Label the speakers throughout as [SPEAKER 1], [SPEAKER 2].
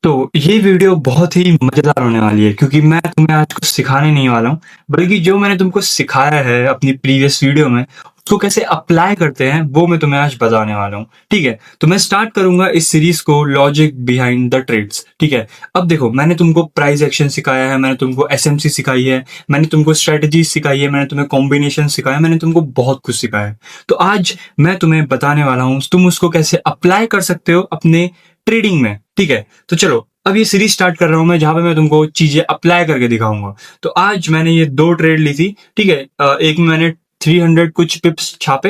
[SPEAKER 1] तो ये वीडियो बहुत ही मज़ेदार होने वाली है क्योंकि मैं तुम्हें आज कुछ सिखाने नहीं वाला हूँ, बल्कि जो मैंने तुमको सिखाया है अपनी प्रीवियस वीडियो में, उसको कैसे अप्लाई करते हैं, वो मैं तुम्हें आज बताने वाला हूँ। ठीक है? तो मैं स्टार्ट करूँगा इस सीरीज़ को लॉजिक बिहाइंड द ट्रेड्स। ठीक है? अब देखो, मैंने तुमको प्राइस एक्शन सिखाया है, मैंने तुमको एसएमसी सिखाई है, मैंने तुमको स्ट्रैटेजी सिखाई है, मैंने तुम्हें कॉम्बिनेशन सिखाया है, मैंने तुमको बहुत कुछ सिखाया है। तो आज मैं तुम्हें बताने वाला हूँ, तुम उसको कैसे अप्लाई कर सकते हो अपने ट्रेडिंग में। ठीक है? तो चलो अब ये सीरीज स्टार्ट कर रहा हूं मैं, जहां पे मैं तुमको चीजें अप्लाई करके दिखाऊंगा। तो आज मैंने ये 2 ट्रेड ली थी। ठीक है? एक में मैंने 300 कुछ पिप्स छापे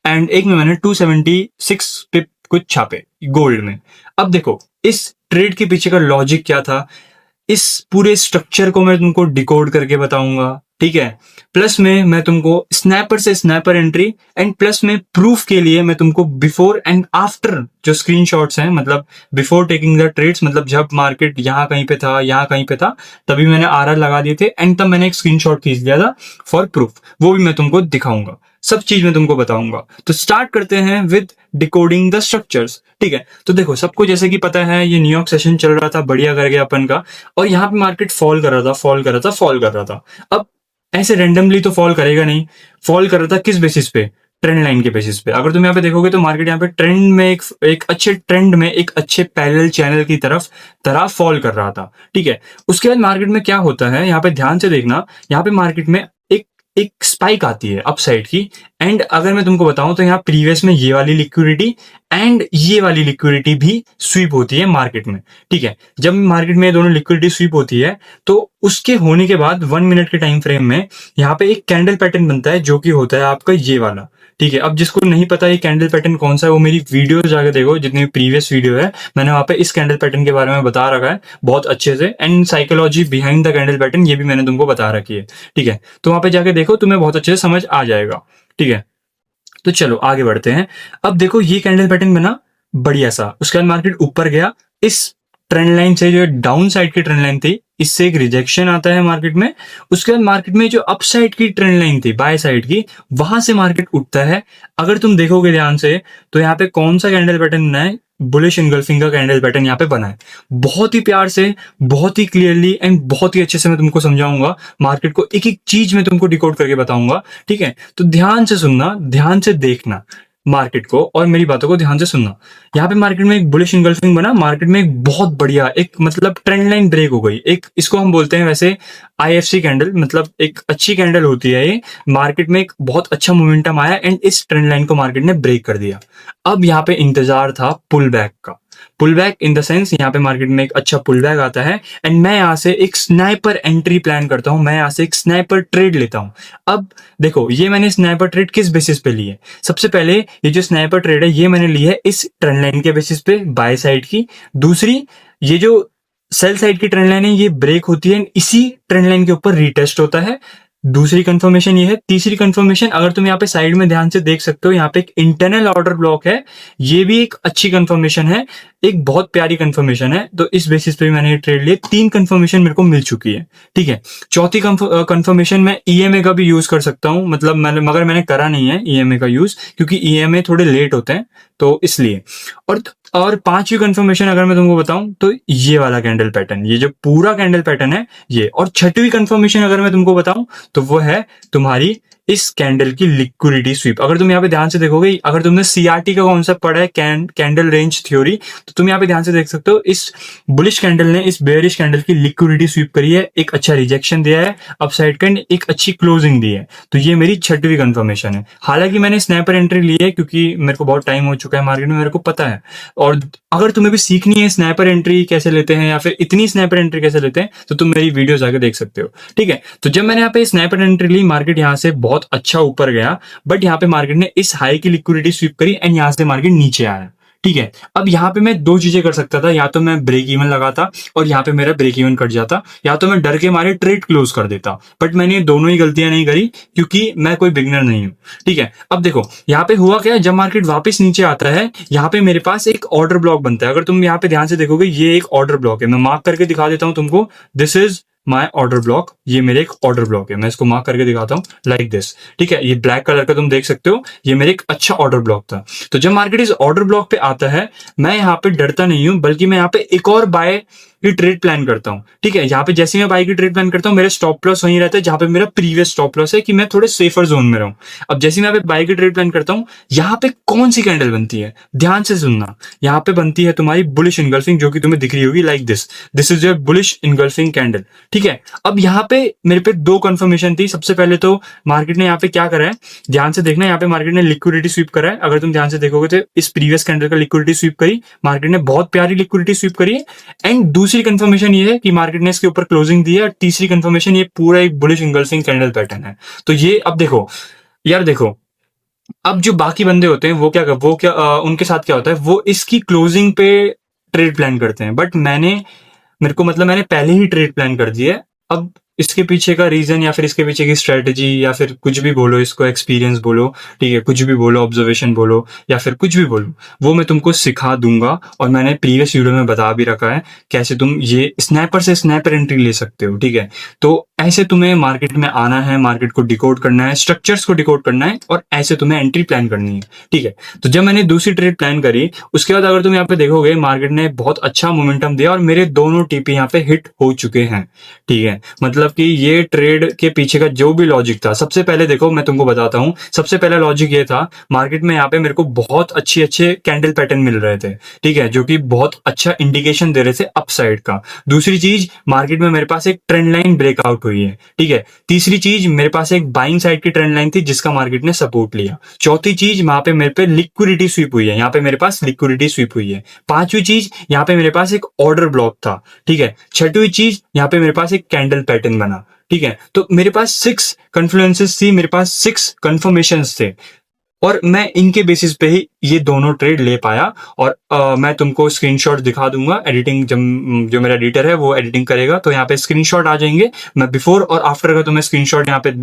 [SPEAKER 1] एंड एक में मैंने 276 पिप कुछ छापे गोल्ड में। अब देखो, इस ट्रेड के पीछे का लॉजिक क्या था, इस पूरे स्ट्रक्चर को मैं तुमको डिकोड करके बताऊंगा। ठीक है? प्लस में मैं तुमको स्नैपर से स्नैपर एंट्री एंड प्लस में प्रूफ के लिए मैं तुमको बिफोर एंड आफ्टर जो स्क्रीनशॉट्स हैं, मतलब बिफोर टेकिंग द ट्रेड्स, मतलब जब मार्केट यहाँ कहीं पे था, यहाँ कहीं पे था, तभी मैंने आरआर लगा दिए थे एंड तब मैंने एक स्क्रीनशॉट खींच लिया था फॉर प्रूफ। वो भी मैं तुमको दिखाऊंगा, सब चीज मैं तुमको बताऊंगा। तो स्टार्ट करते हैं विद डिकोडिंग द स्ट्रक्चर्स। ठीक है? तो देखो, सबको जैसे कि पता है, ये न्यूयॉर्क सेशन चल रहा था, बढ़िया कर गया अपन का, और यहाँ पे मार्केट फॉल कर रहा था, फॉल कर रहा था, फॉल कर रहा था। अब ऐसे रैंडमली तो फॉल करेगा नहीं। फॉल कर रहा था किस बेसिस पे? ट्रेंड लाइन के बेसिस पे। अगर तुम यहाँ पे देखोगे तो मार्केट यहाँ पे ट्रेंड में एक अच्छे ट्रेंड में एक अच्छे पैरेलल चैनल की तरह फॉल कर रहा था। ठीक है? उसके बाद मार्केट में क्या होता है, यहाँ पे ध्यान से देखना, यहाँ पे मार्केट में एक एक स्पाइक आती है अपसाइड की। एंड अगर मैं तुमको बताऊं तो यहाँ प्रीवियस में ये वाली लिक्विडिटी एंड ये वाली लिक्विडिटी भी स्वीप होती है मार्केट में। ठीक है? जब मार्केट में दोनों लिक्विडिटी स्वीप होती है तो उसके होने के बाद 1 मिनट के टाइम फ्रेम में यहाँ पे एक कैंडल पैटर्न बनता है, जो कि होता है आपका ये वाला। ठीक है? अब जिसको नहीं पता ये कैंडल पैटर्न कौन सा है, वो मेरी वीडियो जाके देखो, जितनी प्रीवियस वीडियो है मैंने वहां पे इस कैंडल पैटर्न के बारे में बता रखा है बहुत अच्छे से, and psychology behind the candle pattern ये भी मैंने तुमको बता रखी है। ठीक है? तो वहां पे जाके देखो, तुम्हें बहुत अच्छे से समझ आ जाएगा। ठीक है? तो चलो आगे बढ़ते हैं। अब देखो, ये कैंडल पैटर्न बना बढ़िया सा, उसके बाद मार्केट ऊपर गया। इस ट्रेंड लाइन से, जो डाउन साइड की ट्रेंड लाइन थी, इससे एक रिजेक्शन आता है मार्केट में। उसके बाद मार्केट में जो अप साइड की ट्रेंड लाइन थी, बाय साइड की, वहां से मार्केट उठता है। अगर तुम देखोगे ध्यान से तो यहाँ पे कौन सा कैंडल पैटर्न बना है? बुलिश इनगल्फिंग का कैंडल पैटर्न यहाँ पे बना है। बहुत ही प्यार से, बहुत ही क्लियरली एंड बहुत ही अच्छे से मैं तुमको समझाऊंगा। मार्केट को एक एक चीज मैं तुमको डिकोड करके बताऊंगा। ठीक है? तो ध्यान से सुनना, ध्यान से देखना मार्केट को, और मेरी बातों को ध्यान से सुनना। यहाँ पे मार्केट में एक बुलिश इनगल्फिंग बना, मार्केट में एक बहुत बढ़िया एक मतलब ट्रेंड लाइन ब्रेक हो गई। एक इसको हम बोलते हैं वैसे आईएफसी कैंडल, मतलब एक अच्छी कैंडल होती है ये। मार्केट में एक बहुत अच्छा मोमेंटम आया एंड इस ट्रेंड लाइन को मार्केट ने ब्रेक कर दिया। अब यहाँ पे इंतजार था पुल बैक का। Pull back in the sense, यहाँ पे मार्केट में एक अच्छा पुल बैक आता है एंड मैं यहाँ से एक स्नाइपर एंट्री प्लान करता हूं, मैं यहाँ से एक स्नाइपर ट्रेड लेता हूं। अब देखो, ये मैंने स्नाइपर ट्रेड किस बेसिस पे ली है? सबसे पहले ये जो स्नाइपर ट्रेड है, ये मैंने ली है इस ट्रेंड लाइन के बेसिस पे, बाय साइड की। दूसरी, ये जो सेल साइड की ट्रेंड लाइन है, ये ब्रेक होती है, इसी ट्रेंड लाइन के ऊपर रीटेस्ट होता है। दूसरी कंफर्मेशन ये है। तीसरी कंफर्मेशन, अगर तुम यहाँ पे साइड में ध्यान से देख सकते हो, यहाँ पे एक इंटरनल ऑर्डर ब्लॉक है, ये भी एक अच्छी कंफर्मेशन है, एक बहुत प्यारी कंफर्मेशन है। तो इस बेसिस पे मैंने ये ट्रेड लिए। 3 कंफर्मेशन मेरे को मिल चुकी है। ठीक है? चौथी कंफर्मेशन मैं ईएमए का भी यूज कर सकता हूं, मतलब मगर मैंने करा नहीं है ईएमए का यूज, क्योंकि ईएमए थोड़े लेट होते हैं, तो इसलिए। और पांचवी कंफर्मेशन अगर मैं तुमको बताऊं तो ये वाला कैंडल पैटर्न, ये जो पूरा कैंडल पैटर्न है ये। और छठवीं कंफर्मेशन अगर मैं तुमको बताऊं तो वो है तुम्हारी इस कैंडल की लिक्विडिटी स्वीप। अगर तुम यहाँ पे ध्यान से देखोगे, अगर तुमने सीआरटी का कॉन्सेप्ट पढ़ा है, कैंडल रेंज थ्योरी, तो तुम यहाँ पे ध्यान से देख सकते हो, इस बुलिश कैंडल ने इस बेयरिश कैंडल की लिक्विडिटी स्वीप करी है, एक अच्छा रिजेक्शन दिया है अपसाइड का, एक अच्छी क्लोजिंग दी है। तो ये मेरी छठवीं कंफर्मेशन है। हालांकि मैंने स्नैपर एंट्री ली है क्योंकि मेरे को बहुत टाइम हो चुका है मार्केट में, मेरे को पता है। और अगर तुम्हें भी सीखनी है स्नैपर एंट्री कैसे लेते हैं, या फिर इतनी स्नैपर एंट्री कैसे लेते हैं, तो तुम मेरी वीडियो जाकर देख सकते हो। ठीक है? तो जब मैंने यहाँ पे स्नैपर एंट्री ली, मार्केट यहाँ से बहुत अच्छा ऊपर गया, बट यहाँ पे मार्केट ने इस हाई की लिक्विडिटी स्वीप करी एंड यहाँ से मार्केट नीचे आया। ठीक है? अब यहाँ पे मैं 2 चीजें कर सकता था, या तो मैं ब्रेक इवन लगाता और यहाँ पे मेरा ब्रेक इवन कट जाता, या तो मैं डर के मारे ट्रेड क्लोज कर देता। बट मैंने दोनों ही गलतियां नहीं करी, क्योंकि मैं कोई बिगनर नहीं हूं। ठीक है? अब देखो, यहाँ पे हुआ क्या, जब मार्केट वापस नीचे आता है, यहाँ पे मेरे पास एक ऑर्डर ब्लॉक बनता है। अगर तुम यहाँ पे ध्यान से देखोगे, ये एक ऑर्डर ब्लॉक है, मैं मार्क करके दिखा देता हूं तुमको। This is my order block, ये मेरे एक ऑर्डर ब्लॉक है, मैं इसको मार्क करके दिखाता हूँ लाइक दिस, ठीक है। ये ब्लैक कलर का तुम देख सकते हो, ये मेरे एक अच्छा ऑर्डर ब्लॉक था। तो जब मार्केट इस ऑर्डर ब्लॉक पे आता है, मैं यहाँ पे डरता नहीं हूँ, बल्कि मैं यहाँ पे एक और बाय की ट्रेड प्लान करता हूँ, ठीक है। यहाँ पे जैसे मैं बाय की ट्रेड प्लान करता हूँ, मेरा स्टॉप लॉस वहीं रहता है जहाँ पे मेरा प्रीवियस स्टॉप लॉस है, कि मैं थोड़े सेफर जोन में रहूँ। अब जैसे मैं यहाँ पे बाय की ट्रेड प्लान करता हूँ, यहाँ पे कौन सी कैंडल बनती है, ध्यान से सुनना। यहाँ पे बनती है तुम्हारी बुलिश इनगल्फिंग, जो कि तुम्हें दिख रही होगी like this, this is your bullish engulfing candle, ठीक है। अब यहाँ पे मेरे पे दो कंफर्मेशन थी। सबसे पहले तो मार्केट ने यहाँ पे क्या करा है, ध्यान से देखना, यहाँ पे मार्केट ने लिक्विडिटी स्वीप करा है। अगर तुम ध्यान से देखोगे तो इस प्रीवियस कैंडल का लिक्विडिटी स्वीप करी मार्केट ने, बहुत प्यारी लिक्विडिटी स्वीप करी है। एंड दूसरी कंफर्मेशन ये है कि मार्केट ने इसके ऊपर क्लोजिंग दी है। और तीसरी कंफर्मेशन, ये पूरा एक बुलिश इंगल्फिंग कैंडल पैटर्न है। तो ये अब देखो यार, देखो अब जो बाकी बंदे होते हैं उनके साथ क्या होता है, वो इसकी क्लोजिंग पे ट्रेड प्लान करते हैं, बट मैंने पहले ही ट्रेड प्लान कर दिया है। अब इसके पीछे का रीजन या फिर इसके पीछे की स्ट्रेटजी या फिर कुछ भी बोलो, इसको एक्सपीरियंस बोलो, ठीक है, कुछ भी बोलो, ऑब्जर्वेशन बोलो या फिर कुछ भी बोलो, वो मैं तुमको सिखा दूंगा। और मैंने प्रीवियस वीडियो में बता भी रखा है कैसे तुम ये स्नैपर से स्नैपर एंट्री ले सकते हो, ठीक है। तो ऐसे तुम्हें मार्केट में आना है, मार्केट को डिकोड करना है, स्ट्रक्चर्स को डिकोड करना है, और ऐसे तुम्हें एंट्री प्लान करनी है, ठीक है। तो जब मैंने दूसरी ट्रेड प्लान करी, उसके बाद अगर तुम यहाँ पे देखोगे, मार्केट ने बहुत अच्छा मोमेंटम दिया और मेरे दोनों टीपी यहाँ पे हिट हो चुके हैं, ठीक है। मतलब कि ये ट्रेड के पीछे का जो भी लॉजिक था, सबसे पहले देखो मैं तुमको बताता हूँ। सबसे पहला लॉजिक ये था, मार्केट में यहाँ पे मेरे को बहुत अच्छे अच्छे कैंडल पैटर्न मिल रहे थे, ठीक है, जो कि बहुत अच्छा इंडिकेशन दे रहे थे अपसाइड का। दूसरी चीज, मार्केट में मेरे पास एक ट्रेंड लाइन ब्रेकआउट हुई है, ठीक है। तीसरी चीज, मेरे पास एक बाइंग साइड की ट्रेंड लाइन थी जिसका मार्केट ने सपोर्ट लिया। चौथी चीज, वहां पे मेरे पे लिक्विडिटी स्वीप हुई है, यहाँ पे मेरे पास लिक्विडिटी स्वीप हुई है। पांचवी चीज, यहाँ पे मेरे पास एक ऑर्डर ब्लॉक था, ठीक है। छठवीं चीज, यहाँ पे मेरे पास एक कैंडल पैटर्न बना, ठीक है। तो मेरे पास 6 कन्फ्लुएंसेस थी, मेरे पास 6 कंफर्मेशंस थे, और मैं इनके बेसिस पे ही ये दोनों ट्रेड ले पाया। और मैं तुमको स्क्रीनशॉट दिखा दूंगा, एडिटिंग जब जो मेरा एडिटर है वो एडिटिंग करेगा तो यहाँ पे स्क्रीनशॉट आ जाएंगे। मैं बिफोर और आफ्टर का तुम्हें स्क्रीनशॉट यहाँ पे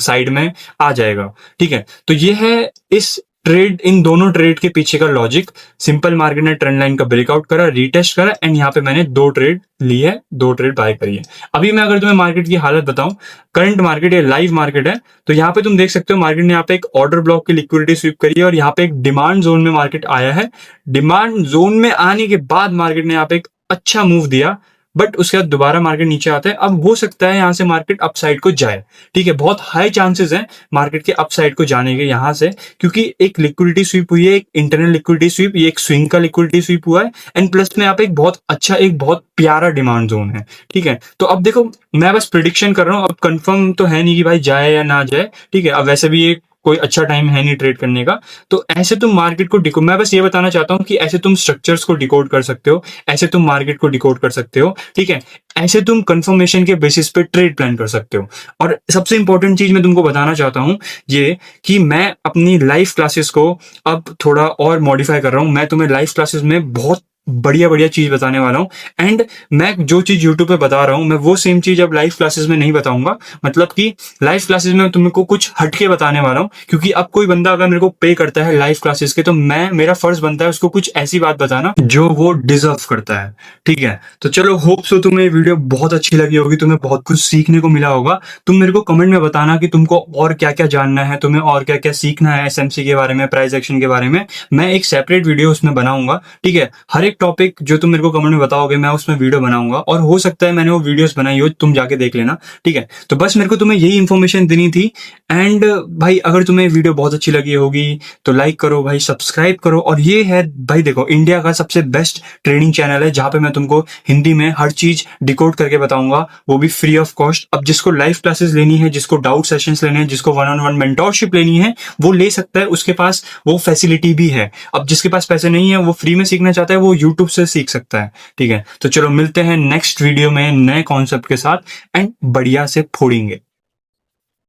[SPEAKER 1] साइड में आ जाएगा, ठीक है। तो ये है इस ट्रेड, इन दोनों ट्रेड के पीछे का लॉजिक। सिंपल, मार्केट ने ट्रेंड लाइन का ब्रेकआउट करा, रीटेस्ट करा, एंड यहाँ पे मैंने 2 ट्रेड ली है, 2 ट्रेड बाय करी है। अभी मैं अगर तुम्हें मार्केट की हालत बताऊं, करंट मार्केट या लाइव मार्केट है, तो यहाँ पे तुम देख सकते हो मार्केट ने यहाँ पे एक ऑर्डर ब्लॉक की लिक्विडिटी स्वीप करी है और यहाँ पे एक डिमांड जोन में मार्केट आया है। डिमांड जोन में आने के बाद मार्केट ने यहाँ पे एक अच्छा मूव दिया, बट उसके बाद दोबारा मार्केट नीचे आता है। अब हो सकता है यहाँ से मार्केट अपसाइड को जाए, ठीक है, बहुत हाई चांसेस हैं मार्केट के अपसाइड को जाने के यहाँ से, क्योंकि एक लिक्विडिटी स्वीप हुई है, एक इंटरनल लिक्विडिटी स्वीप, ये एक स्विंग का लिक्विडिटी स्वीप हुआ है, एंड प्लस में यहाँ पे एक बहुत अच्छा, एक बहुत प्यारा डिमांड जोन है, ठीक है। तो अब देखो, मैं बस प्रिडिक्शन कर रहा हूँ, अब कंफर्म तो है नहीं कि भाई जाए या ना जाए, ठीक है। अब वैसे भी ये कोई अच्छा टाइम है नहीं ट्रेड करने का, तो ऐसे तुम मार्केट को डिकोड, मैं बस ये बताना चाहता हूं कि ऐसे तुम स्ट्रक्चर्स को डिकोड कर सकते हो, ऐसे तुम मार्केट को डिकोड कर सकते हो, ठीक है। ऐसे तुम कंफर्मेशन के बेसिस पे ट्रेड प्लान कर सकते हो। और सबसे इंपॉर्टेंट चीज मैं तुमको बताना चाहता हूं ये, कि मैं अपनी लाइव क्लासेस को अब थोड़ा और मॉडिफाई कर रहा हूं। मैं तुम्हें लाइव क्लासेस में बहुत बढ़िया बढ़िया चीज बताने वाला हूं, एंड मैं जो चीज यूट्यूब पे बता रहा हूं, मैं वो सेम चीज अब लाइव क्लासेस में नहीं बताऊंगा। मतलब कि लाइव क्लासेस में तुमको कुछ हटके बताने वाला हूं, क्योंकि अब कोई बंदा अगर मेरे को पे करता है लाइव क्लासेस के, तो मेरा फर्ज बनता है उसको कुछ ऐसी बात बताना जो वो डिजर्व करता है, ठीक है। तो चलो, होप सो तुम्हें वीडियो बहुत अच्छी लगी होगी, तुम्हें बहुत कुछ सीखने को मिला होगा। तुम मेरे को कमेंट में बताना कि तुमको और क्या क्या जानना है, तुम्हें और क्या क्या सीखना है एसएमसी के बारे में, प्राइस एक्शन के बारे में। मैं एक सेपरेट वीडियो उसमें बनाऊंगा, ठीक है। हर एक टॉपिक जो तुम मेरे को कमेंट में बताओगे, मैं उसमें वीडियो बनाऊंगा, और हो सकता है मैंने वो वीडियोस बनाई हो, तुम जाके देख लेना, ठीक है। तो बस मेरे को तुम्हें यही इंफॉर्मेशन देनी थी। एंड भाई, अगर तुम्हें वीडियो बहुत अच्छी लगी होगी तो लाइक करो भाई, सब्सक्राइब करो। और ये है भाई, देखो, इंडिया का सबसे बेस्ट ट्रेडिंग चैनल है, जहां पे मैं तुमको हिंदी में हर चीज डिकोड करके बताऊंगा, वो भी फ्री ऑफ कॉस्ट। अब जिसको लाइव क्लासेस लेनी है, जिसको डाउट सेशंस लेने हैं, जिसको 1-on-1 मेंटोरशिप लेनी है, वो ले सकता है, उसके पास वो फैसिलिटी भी है। अब जिसके पास पैसे नहीं है, वो फ्री में सीखना चाहता है, वो यूट्यूब से सीख सकता है, ठीक है। तो चलो, मिलते हैं नेक्स्ट वीडियो में नए कॉन्सेप्ट के साथ, एंड बढ़िया से फोड़ेंगे।